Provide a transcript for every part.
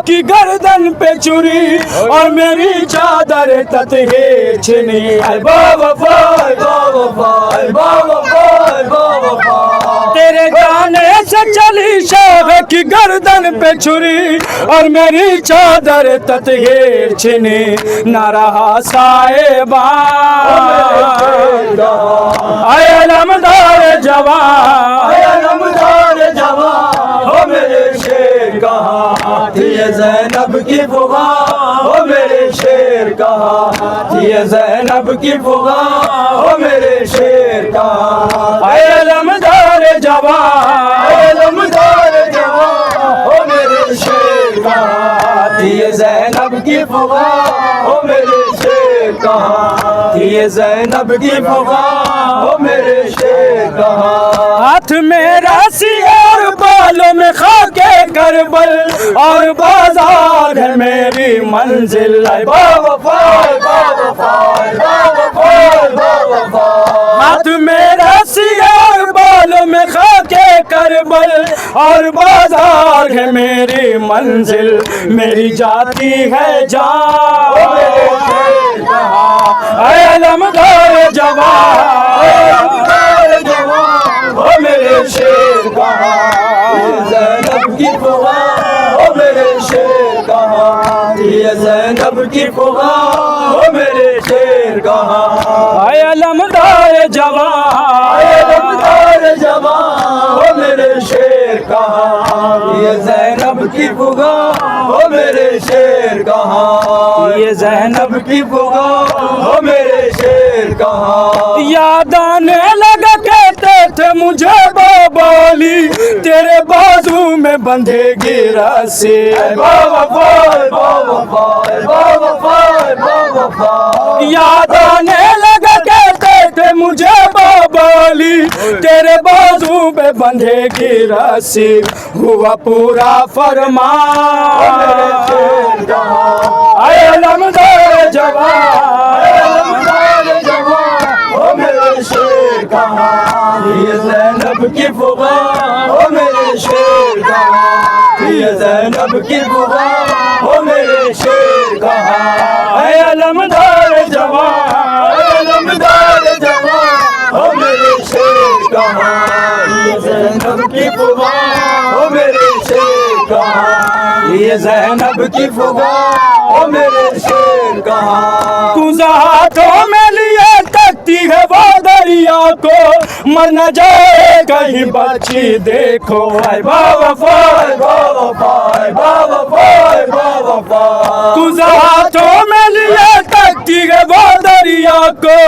کی گردن پہ چوری اور میری چادر تطہیر چھنی، اے باوفا اے باوفا اے باوفا اے باوفا، تیرے جانے سے چلی شاہ کی گردن پہ چھری اور میری چادر تطہیر چھنی، نہ رہا صاحبان اے علمدار جوان، اے علمدار جوان، ہو میرے شیر کہاں تھی زینب کی فغا، ہو میرے شیر کہاں تھی زینب کی فغا، ہو میرے شیر کہاں، اے علمدار جوان، اے علمدار جوان، ہو میرے شیر کہاں تھی زینب کی فغا، ہو میرے شیر کہاں تھی زینب کی فغا، ہو میرے شیر کہاں، ہاتھ میں رسی اور بالوں میں خاک کربل اور بازار ہے میری منزل، اے باوفا اے باوفا اے باوفا اے باوفا، ہاتھ میں رسی اور بالوں میں خاک کربل اور بازار ہے میری منزل، میری جاتی ہے جان اے علمدار جوان، اے علمدار جوان، ہو میرے شیر کہاں زینب کی فغا، ہو میرے شیر کہاں زینب کی فغا، ہو میرے شیر کہاں، اے علمدار جوان، اے علمدار جوان، ہو میرے شیر کہاں یہ زینب کی فغا، ہو میرے شیر کہاں یہ زینب کی فغا، ہو میرے شیر کہاں، یاد آنے لگا کہتے تھے مجھے بابا علی تیرے بازو میں بندھے گی رسی، اے باوفا اے باوفا اے باوفا اے باوفا، یاد آنے لگا کہتے تھے مجھے بابا علی تیرے بازو میں بندھے گی رسی، ہوا پورا فرمان اے علمدار جوان، اے علمدار جوان، ہو میرے شیر کہاں یہ زینب کی فغا، ہو میرے شیر کہاں یہ زینب کی فغا، ہو میرے شیر کہاں، اے علمدار جوان، اے علمدار جوان، ہو میرے شیر کہاں یہ زینب کی فغا، ہو میرے شیر کہاں یہ زینب کی فغا، ہو میرے شیر کہاں، کوزہ ہاتھوں میں لیے تکتی ہے وہ دریا کو مر نہ جائے کہیں بچی دیکھو، اے باوفا اے باوفا اے باوفا اے باوفا، کوزہ ہاتھوں میں لیے تکتی ہے وہ دریا کو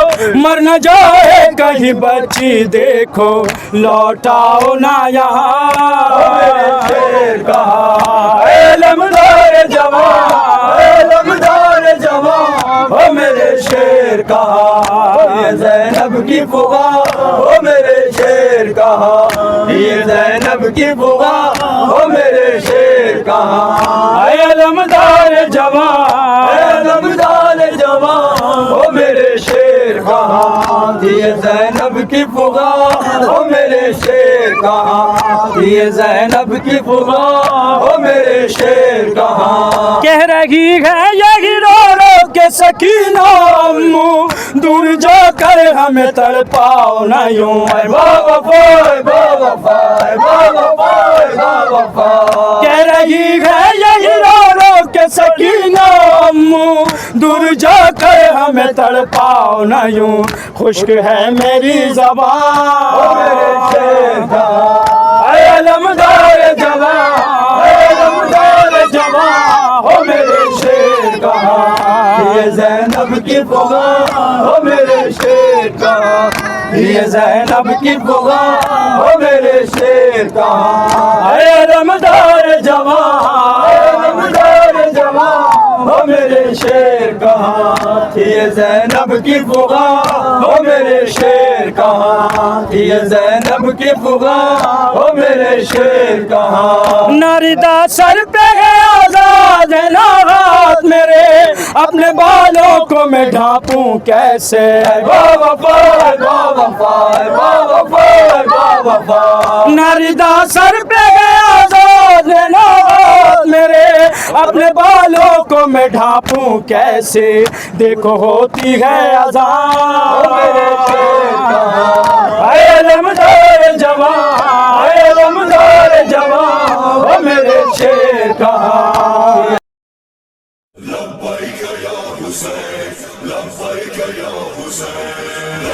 مر نہ جائے کہیں بچی دیکھو، لوٹاؤ نہ یہاں میرے شیر کہاں، اے علمدار جوان، اے علمدار جوان، ہو میرے شیر کہاں یہ زینب کی فغا، ہو میرے شیر کہاں یہ زینب کی فغا، ہو میرے شیر کہاں، اے علمدار جوان، اے علمدار جوان، ہو میرے شیر کہاں یہ زینب کی فغا، ہو میرے شیر کہاں یہ زینب کی فغا، ہو میرے شیر کہاں، کہہ رہی ہے یہی رو رو کے سکینہ امو دور جا کر ہمیں تڑپاؤ نہ یوں، اے باوفا اے باوفا اے باوفا اے باوفا، کہہ رہی ہے یہی رو رو کے سکینہ امو دور جا کر ہمیں تڑپاؤ نہ یوں، خشک ہے میری زبان ہو میرے شیر کہاں، اے علمدار جوان، اے علمدار جوان، ہو میرے شیر کہاں یہ زینب کی فغا، ہو میرے شیر کہاں یہ زینب کی فغا، ہو میرے شیر کہاں، اے علمدار جوان، اے علمدار جوان، ہو میرے شیر کہاں یہ زینب کی فغا، ہو میرے شیر کہاں یہ زینب کی فغا، ہو میرے شیر کہاں، ناردا سر پہ ہے آزاد ہے نا ہاتھ میرے، اپنے بالوں کو میں ڈھانپوں کیسے، اے باوفا اے باوفا اے باوفا اے باوفا، وفا ناریدا سر پہ گیا زور لینا میرے اپنے بالوں کو میں ڈھانپوں کیسے دیکھو ہوتی ہے اذان میرے شیر کہاں اے علمدار جوان اے علمدار جوان او میرے شیر کہاں لبیک یا حسین لبیک یا حسین